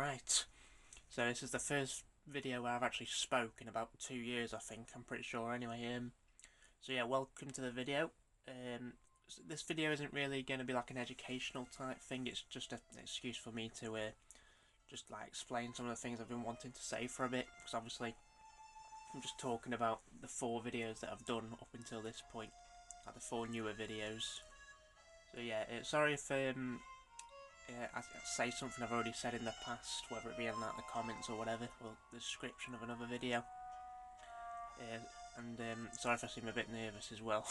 Right, so this is the first video where I've actually spoken in about 2 years, I think. I'm pretty sure anyway. So yeah, welcome to the video. So this video isn't really going to be like an educational type thing. It's just an excuse for me to just like explain some of the things I've been wanting to say for a bit. Because obviously I'm just talking about the 4 videos that I've done up until this point, like the 4 newer videos. So yeah, sorry if I say something I've already said in the past, whether it be in like the comments or whatever, or the description of another video. And sorry if I seem a bit nervous as well.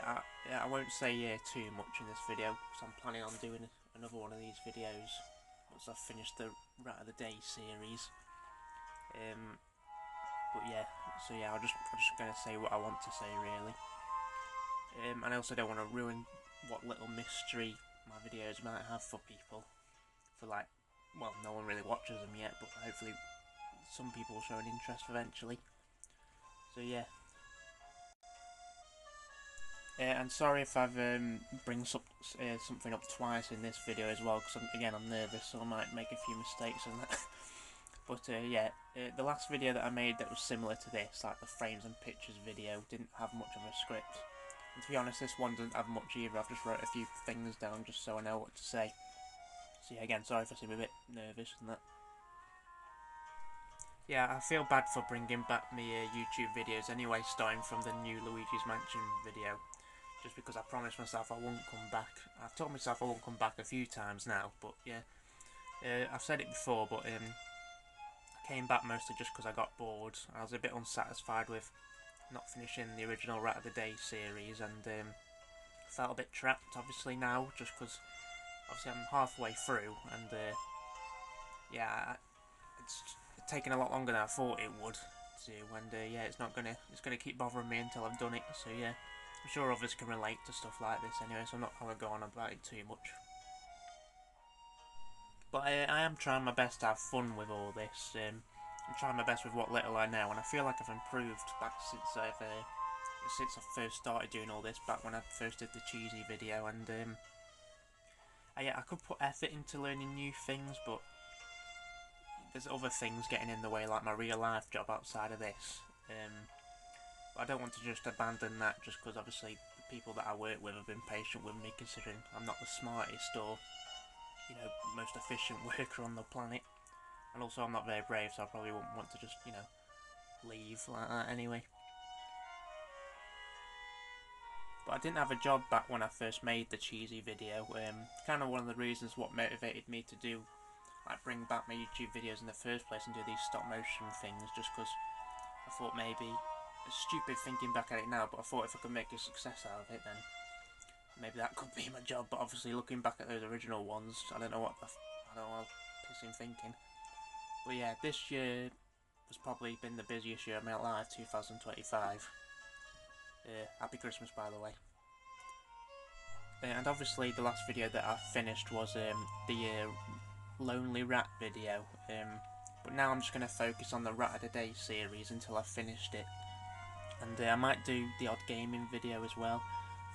I won't say too much in this video because I'm planning on doing another one of these videos once I've finished the Rat of the Day series. But yeah, so yeah, I'm just gonna say what I want to say really. And I also don't want to ruin what little mystery my videos might have for people. For like, well, no one really watches them yet, but hopefully some people will show an interest eventually. So yeah. And sorry if I've bring something up twice in this video as well, because again I'm nervous, so I might make a few mistakes in that. But yeah, the last video that I made that was similar to this, like the frames and pictures video, didn't have much of a script. And to be honest, this one doesn't have much either. I've just wrote a few things down just so I know what to say. So yeah, again, sorry if I seem a bit nervous and that. Yeah, I feel bad for bringing back my YouTube videos anyway, starting from the new Luigi's Mansion video. Just because I promised myself I won't come back. I've told myself I won't come back a few times now, but yeah. I've said it before, but I came back mostly just because I got bored. I was a bit unsatisfied with not finishing the original Rat of the Day series, and felt a bit trapped, obviously, now, just because, obviously, I'm halfway through, and yeah, it's taken a lot longer than I thought it would to, and yeah, it's gonna keep bothering me until I've done it, so yeah. I'm sure others can relate to stuff like this anyway, so I'm not going to go on about it too much. But I am trying my best to have fun with all this. I'm trying my best with what little I know, and I feel like I've improved back since I first started doing all this, back when I first did the cheesy video, and I could put effort into learning new things, but there's other things getting in the way, like my real life job outside of this. But I don't want to just abandon that just because obviously the people that I work with have been patient with me, considering I'm not the smartest or, you know, most efficient worker on the planet. And also I'm not very brave, so I probably wouldn't want to just, you know, leave like that anyway. But I didn't have a job back when I first made the cheesy video. Kind of one of the reasons what motivated me to do, like, bring back my YouTube videos in the first place and do these stop motion things, just because I thought maybe, it's stupid thinking back at it now, but I thought if I could make a success out of it, then maybe that could be my job. But obviously, looking back at those original ones, I don't know what I was pissing thinking. But yeah, this year has probably been the busiest year of my life, 2025. Happy Christmas, by the way. And obviously, the last video that I finished was the Lonely Rat video. But now I'm just going to focus on the Rat of the Day series until I've finished it. And I might do the odd gaming video as well.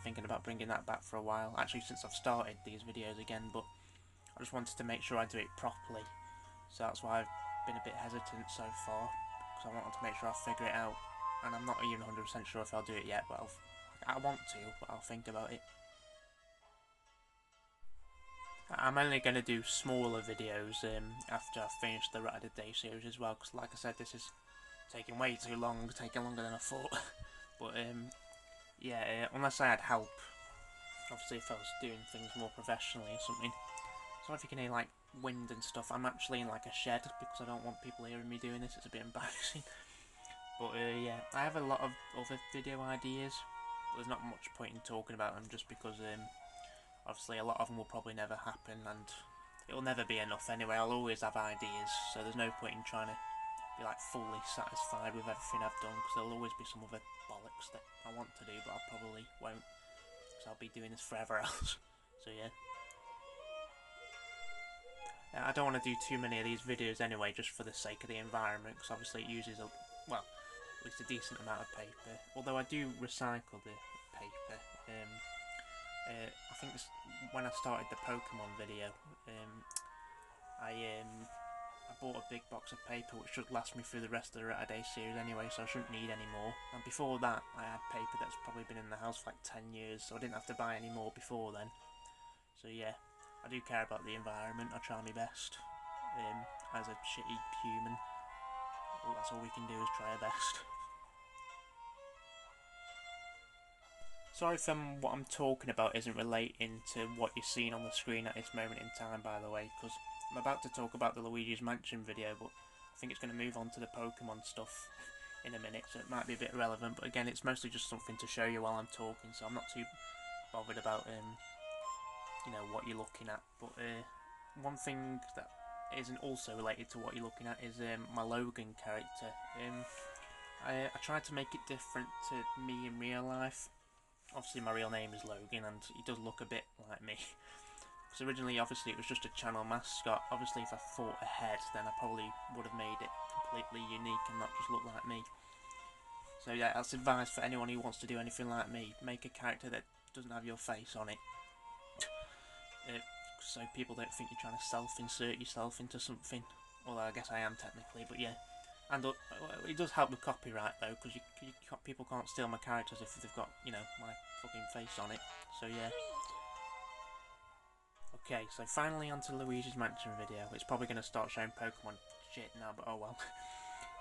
Thinking about bringing that back for a while. Actually, since I've started these videos again, but I just wanted to make sure I do it properly. So that's why I've been a bit hesitant so far, because I wanted to make sure I figure it out. And I'm not even 100% sure if I'll do it yet, but I want to, but I'll think about it. I'm only going to do smaller videos after I've finished the Rat of the Day series as well, because like I said, this is taking way too long, taking longer than I thought. But yeah, unless I had help, obviously if I was doing things more professionally or something. So if you can hear like wind and stuff, I'm actually in like a shed because I don't want people hearing me doing this, it's a bit embarrassing. But yeah, I have a lot of other video ideas, but there's not much point in talking about them just because obviously a lot of them will probably never happen and it'll never be enough anyway. I'll always have ideas, so there's no point in trying to be like fully satisfied with everything I've done, because there'll always be some other bollocks that I want to do but I probably won't, because I'll be doing this forever else. So yeah, I don't want to do too many of these videos anyway, just for the sake of the environment, because obviously it uses well, at least a decent amount of paper, although I do recycle the paper. I think when I started the Pokemon video, I bought a big box of paper which should last me through the rest of the Rat Day series anyway, so I shouldn't need any more. And before that, I had paper that's probably been in the house for like 10 years, so I didn't have to buy any more before then. So yeah, I do care about the environment. I try my best. As a shitty human, well, that's all we can do is try our best. Sorry if what I'm talking about isn't relating to what you're seeing on the screen at this moment in time, by the way, because I'm about to talk about the Luigi's Mansion video, but I think it's going to move on to the Pokemon stuff in a minute, so it might be a bit relevant, but again, it's mostly just something to show you while I'm talking, so I'm not too bothered about, you know, what you're looking at. But one thing that isn't also related to what you're looking at is my Logan character. I tried to make it different to me in real life. Obviously my real name is Logan and he does look a bit like me. Because originally obviously it was just a channel mascot. Obviously if I thought ahead then I probably would have made it completely unique and not just look like me. So yeah, that's advice for anyone who wants to do anything like me. Make a character that doesn't have your face on it. So people don't think you're trying to self-insert yourself into something. Although I guess I am technically, but yeah. And it does help with copyright though, because people can't steal my characters if they've got, you know, my fucking face on it. So yeah. Okay, so finally onto Luigi's Mansion video. It's probably going to start showing Pokemon shit now, but oh well.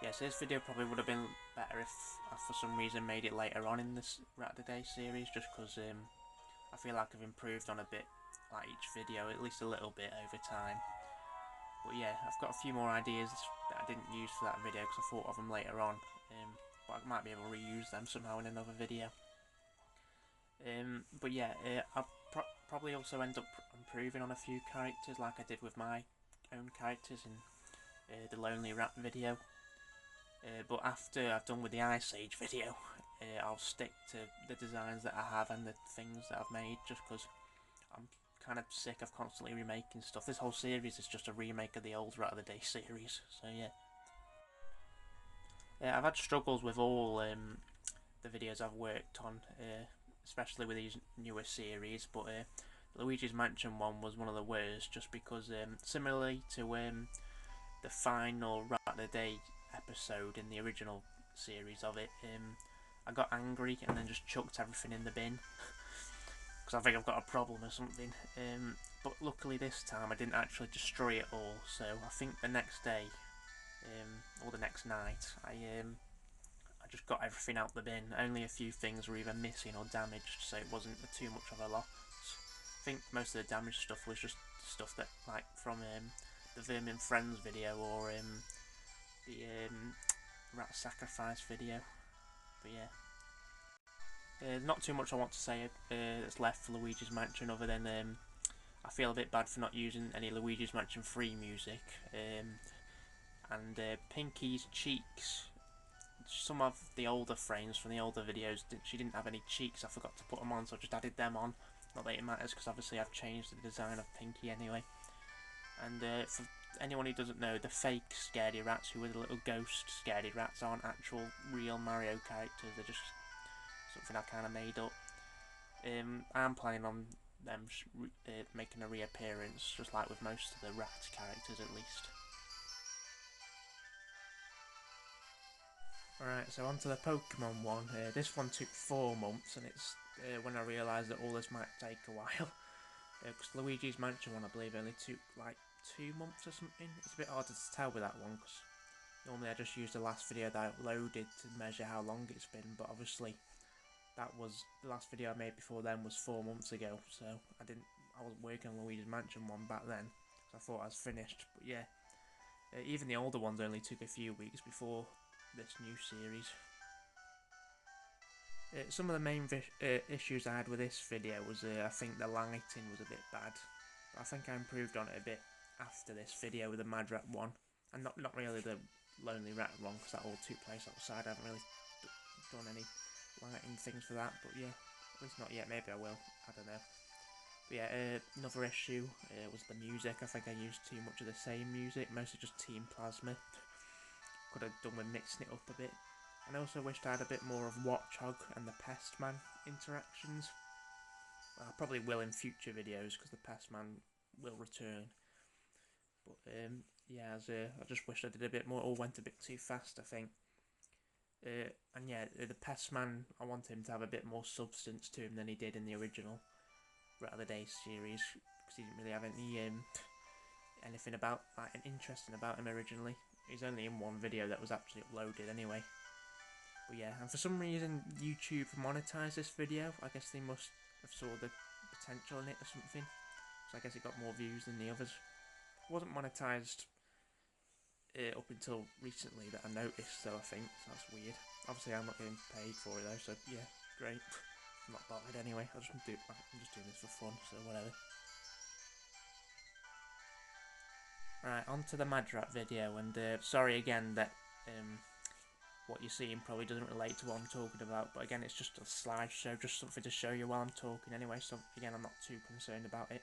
Yeah, so this video probably would have been better if I for some reason made it later on in this Rat of the Day series, just because I feel like I've improved on a bit, like each video, at least a little bit over time. But yeah, I've got a few more ideas that I didn't use for that video because I thought of them later on. But I might be able to reuse them somehow in another video. But yeah, I'll probably also end up improving on a few characters like I did with my own characters in the Lonely Rat video. But after I've done with the Ice Age video, I'll stick to the designs that I have and the things that I've made, just because I'm kind of sick of constantly remaking stuff. This whole series is just a remake of the old Rat of the Day series, so yeah. I've had struggles with all the videos I've worked on, especially with these newer series, but Luigi's Mansion one was one of the worst, just because similarly to the final Rat of the Day episode in the original series of it, I got angry and then just chucked everything in the bin because I think I've got a problem or something. But luckily this time I didn't actually destroy it all, so I think the next day or the next night I just got everything out the bin. Only a few things were either missing or damaged, so it wasn't too much of a loss. I think most of the damaged stuff was just stuff that, like, from the Vermin Friends video or the Rat Sacrifice video. But yeah, not too much I want to say that's left for Luigi's Mansion, other than I feel a bit bad for not using any Luigi's Mansion 3 music. And Pinky's cheeks. Some of the older frames from the older videos, she didn't have any cheeks. I forgot to put them on, so I just added them on. Not that it matters, because obviously I've changed the design of Pinky anyway. And for anyone who doesn't know, the fake Scaredy Rats, who were the little ghost Scaredy Rats, aren't actual real Mario characters. They're just something I kind of made up. I'm planning on them making a reappearance, just like with most of the Rat characters at least. Alright, so on to the Pokemon one. This one took 4 months, and it's when I realised that all this might take a while. Because Luigi's Mansion one, I believe, only took like 2 months or something. It's a bit harder to tell with that one, because normally I just use the last video that I uploaded to measure how long it's been, but obviously that was the last video I made before then was 4 months ago, so I wasn't working on Luigi's Mansion one back then, so I thought I was finished. But yeah, even the older ones only took a few weeks before this new series. Some of the main issues I had with this video was I think the lighting was a bit bad, but I think I improved on it a bit after this video with the Mad Rat one, and not really the Lonely Rat one, because that all took place outside. I haven't really done any lighting things for that, but yeah, at least not yet. Maybe I will, I don't know. But yeah, another issue was the music. I think I used too much of the same music, mostly just Team Plasma. Could have done with mixing it up a bit. And I also wished I had a bit more of Watchog and the Pestman interactions. Well, I probably will in future videos, because the Pestman will return. But yeah, I just wish I did a bit more. It all went a bit too fast, I think. And yeah, the Pest Man, I want him to have a bit more substance to him than he did in the original Rat of the Day series, because he didn't really have anything about interesting about him originally. He's only in one video that was actually uploaded anyway. But yeah, and for some reason YouTube monetized this video. I guess they must have saw the potential in it or something. So I guess it got more views than the others. It wasn't monetized up until recently that I noticed, so I think so that's weird. Obviously I'm not getting paid for it though, so yeah, great. I'm not bothered anyway. I'm just doing this for fun, so whatever. Right, on to the Mad Rat video, and sorry again that what you're seeing probably doesn't relate to what I'm talking about, but again it's just a slideshow, just something to show you while I'm talking anyway, so again I'm not too concerned about it.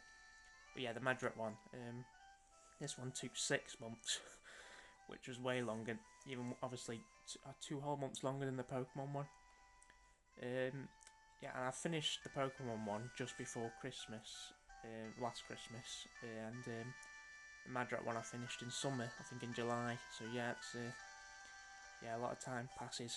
But yeah, the Mad Rat one, this one took 6 months, which was way longer, even obviously 2 whole months longer than the Pokemon one. Yeah, and I finished the Pokemon one just before Christmas, last Christmas, and the Mad Rat one I finished in summer, I think in July, so yeah, it's yeah, a lot of time passes.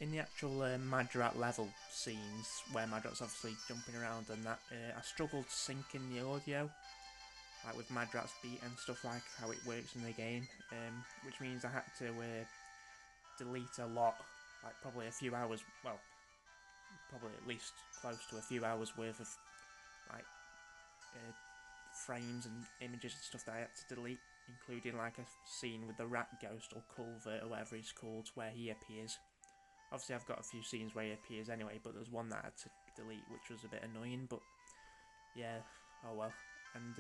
In the actual Mad Rat level scenes, where Mad Rat's obviously jumping around and that, I struggled to sync in the audio, like with Mad Rat's beat and stuff, like how it works in the game, which means I had to delete a lot, like probably a few hours, well, probably at least close to a few hours worth of like frames and images and stuff that I had to delete, including like a scene with the rat ghost or culvert or whatever it's called where he appears. Obviously I've got a few scenes where he appears anyway, but there's one that I had to delete which was a bit annoying, but yeah, oh well. And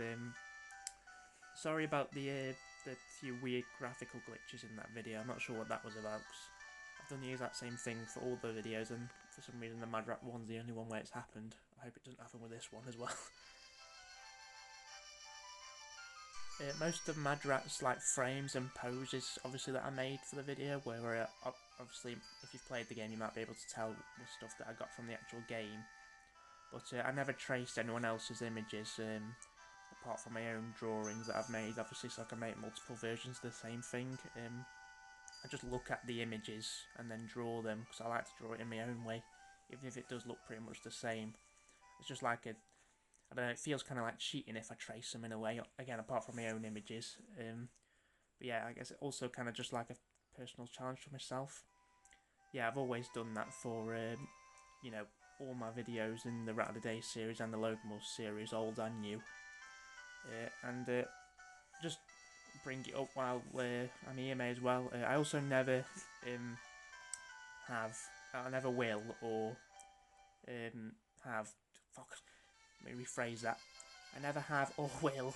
sorry about the few weird graphical glitches in that video. I'm not sure what that was about, cause I've done the exact same thing for all the videos, and for some reason the Mad Rat one's the only one where it's happened. I hope it doesn't happen with this one as well. Most of Mad Rat's like frames and poses, obviously, that I made for the video, where obviously if you've played the game you might be able to tell the stuff that I got from the actual game. But I never traced anyone else's images, apart from my own drawings that I've made, obviously, so I can make multiple versions of the same thing. I just look at the images and then draw them, because I like to draw it in my own way, even if it does look pretty much the same. It's just like I don't know, it feels kind of like cheating if I trace them in a way, again, apart from my own images. But yeah, I guess it also kind of just like a personal challenge for myself. Yeah, I've always done that for, you know, all my videos in the Rat of the Day series and the Logan series, old and new. And just bring it up while I'm here, may as well. I also never I never will, or have, fuck, let me rephrase that. I never have or will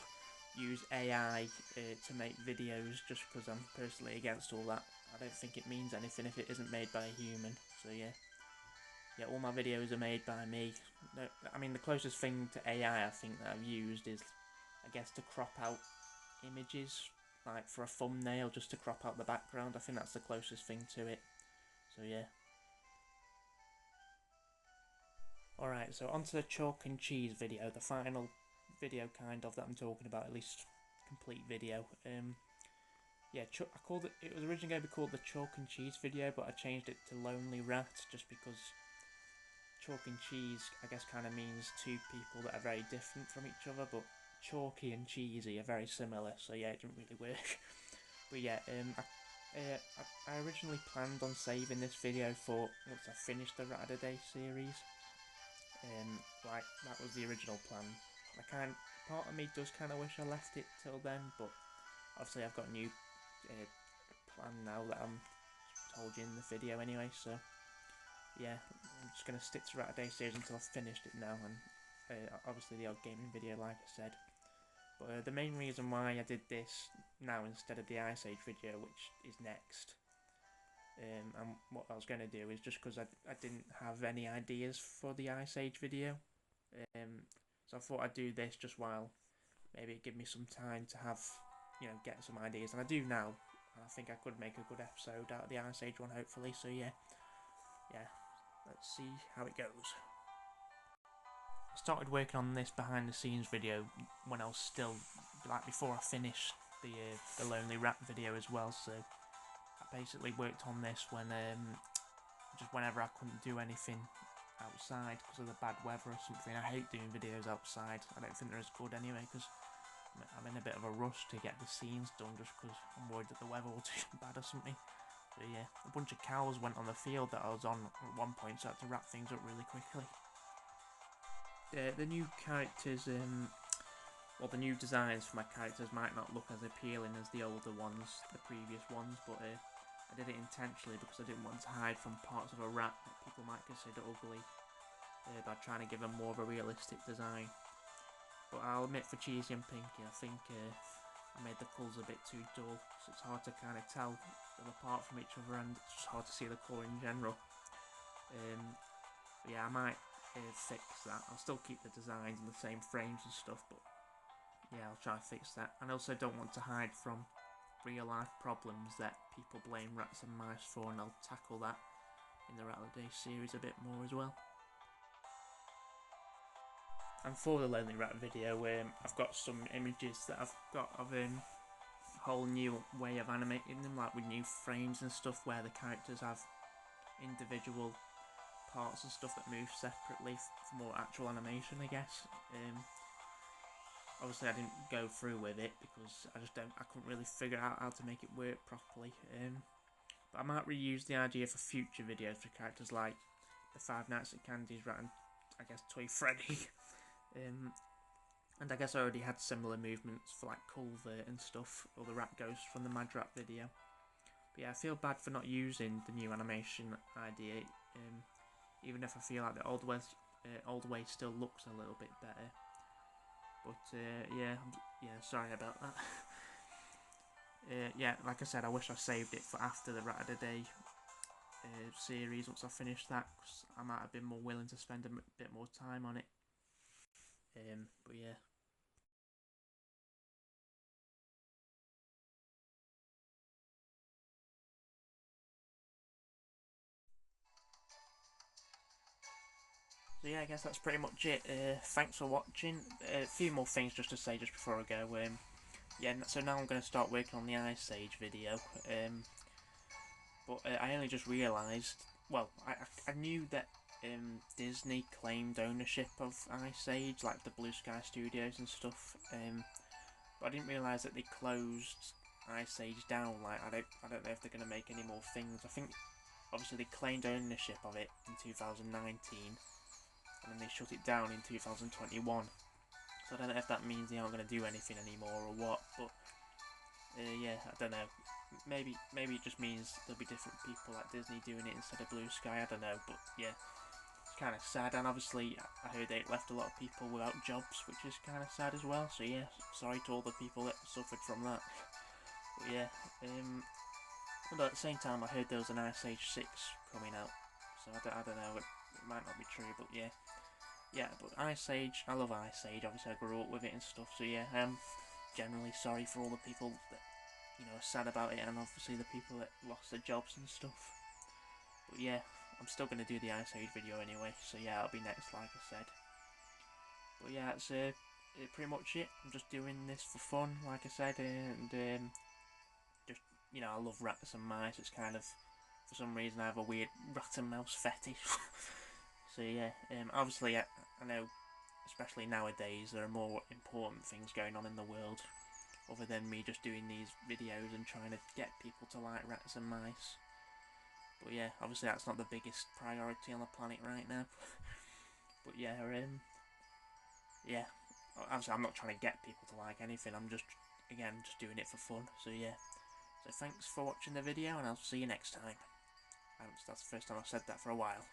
use AI to make videos, just because I'm personally against all that. I don't think it means anything if it isn't made by a human, so yeah, all my videos are made by me. No, I mean, the closest thing to AI I think that I've used is, I guess, to crop out images, like for a thumbnail, just to crop out the background. I think that's the closest thing to it, so yeah. Alright, so onto the chalk and cheese video, the final video kind of that I'm talking about, at least complete video. Yeah, I called it was originally going to be called the chalk and cheese video, but I changed it to Lonely Rat just because chalk and cheese, I guess, kind of means two people that are very different from each other, but chalky and cheesy are very similar, so yeah, it didn't really work. But yeah, I originally planned on saving this video for once I finished the Rat of the Day series. Like, that was the original plan. Part of me does kind of wish I left it till then, but obviously I've got a new plan now that I'm told you in the video anyway, so yeah, I'm just going to stick to Rat of the Day series until I've finished it now, and obviously the odd gaming video, like I said. But the main reason why I did this now instead of the Ice Age video, which is next, and what I was going to do is just because I didn't have any ideas for the Ice Age video, so I thought I'd do this just while maybe it give me some time to have, get some ideas, and I do now. I think I could make a good episode out of the Ice Age one, hopefully. So yeah, let's see how it goes. I started working on this behind the scenes video when I was still, like, before I finished the Lonely Rat video as well, so I basically worked on this when just whenever I couldn't do anything outside because of the bad weather or something. I hate doing videos outside. I don't think they're as good anyway because I'm in a bit of a rush to get the scenes done just because I'm worried that the weather will turn bad or something. So yeah, a bunch of cows went on the field that I was on at one point, so I had to wrap things up really quickly. The new characters, well, the new designs for my characters might not look as appealing as the older ones, the previous ones, but I did it intentionally because I didn't want to hide from parts of a rat that people might consider ugly by trying to give them more of a realistic design. But I'll admit, for Cheesy and Pinky, I think I made the colours a bit too dull, so it's hard to kind of tell them apart from each other, and it's just hard to see the colour in general. But yeah, I might fix that. I'll still keep the designs and the same frames and stuff, but yeah, I'll try and fix that. And I also don't want to hide from real life problems that people blame rats and mice for, and I'll tackle that in the Rat of the Day series a bit more as well. And for the Lonely Rat video, I've got some images that I've got of a whole new way of animating them, like with new frames and stuff where the characters have individual parts and stuff that move separately for more actual animation, I guess. Obviously I didn't go through with it because I couldn't really figure out how to make it work properly. But I might reuse the idea for future videos for characters like the Five Nights at Candy's Rat and I guess Toy Freddy. And I guess I already had similar movements for like Culvert and stuff, or the Rat Ghost from the Mad Rat video. But yeah, I feel bad for not using the new animation idea, even if I feel like the old way still looks a little bit better. But yeah, sorry about that. Yeah, like I said, I wish I saved it for after the Rat of the Day series once I finished that, because I might have been more willing to spend a bit more time on it. But yeah. So yeah, I guess that's pretty much it. Thanks for watching. A few more things just to say just before I go. Yeah, so now I'm going to start working on the Ice Age video. But I only just realised, well, I knew that Disney claimed ownership of Ice Age, like the Blue Sky Studios and stuff. But I didn't realise that they closed Ice Age down. Like I don't know if they're going to make any more things. I think obviously they claimed ownership of it in 2019, and then they shut it down in 2021. So I don't know if that means they aren't going to do anything anymore or what. But yeah, I don't know. Maybe it just means there'll be different people at Disney doing it instead of Blue Sky. I don't know, but yeah, it's kind of sad. And obviously, I heard they left a lot of people without jobs, which is kind of sad as well. So yeah, sorry to all the people that suffered from that. But yeah, but at the same time, I heard there was an Ice Age 6 coming out. So I don't know. It might not be true, but yeah. Yeah, but Ice Age, I love Ice Age. Obviously, I grew up with it and stuff. So yeah, I'm generally sorry for all the people that are sad about it, and obviously the people that lost their jobs and stuff. But yeah, I'm still going to do the Ice Age video anyway, so yeah, it'll be next, like I said. But yeah, that's pretty much it. I'm just doing this for fun, like I said, and just, I love rats and mice. It's kind of, for some reason, I have a weird rat and mouse fetish. So yeah, obviously, I know, especially nowadays, there are more important things going on in the world other than me just doing these videos and trying to get people to like rats and mice. But yeah, obviously that's not the biggest priority on the planet right now. But yeah, yeah, obviously I'm not trying to get people to like anything, I'm just, again, just doing it for fun. So yeah, so thanks for watching the video, and I'll see you next time. That's the first time I've said that for a while.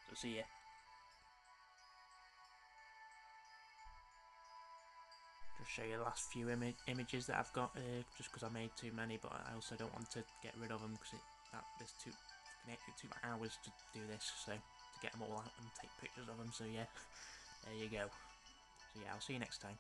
So see ya. Just show you the last few images that I've got, just because I made too many, but I also don't want to get rid of them because there's too hours to do this, so to get them all out and take pictures of them. So yeah, there you go. So yeah, I'll see you next time.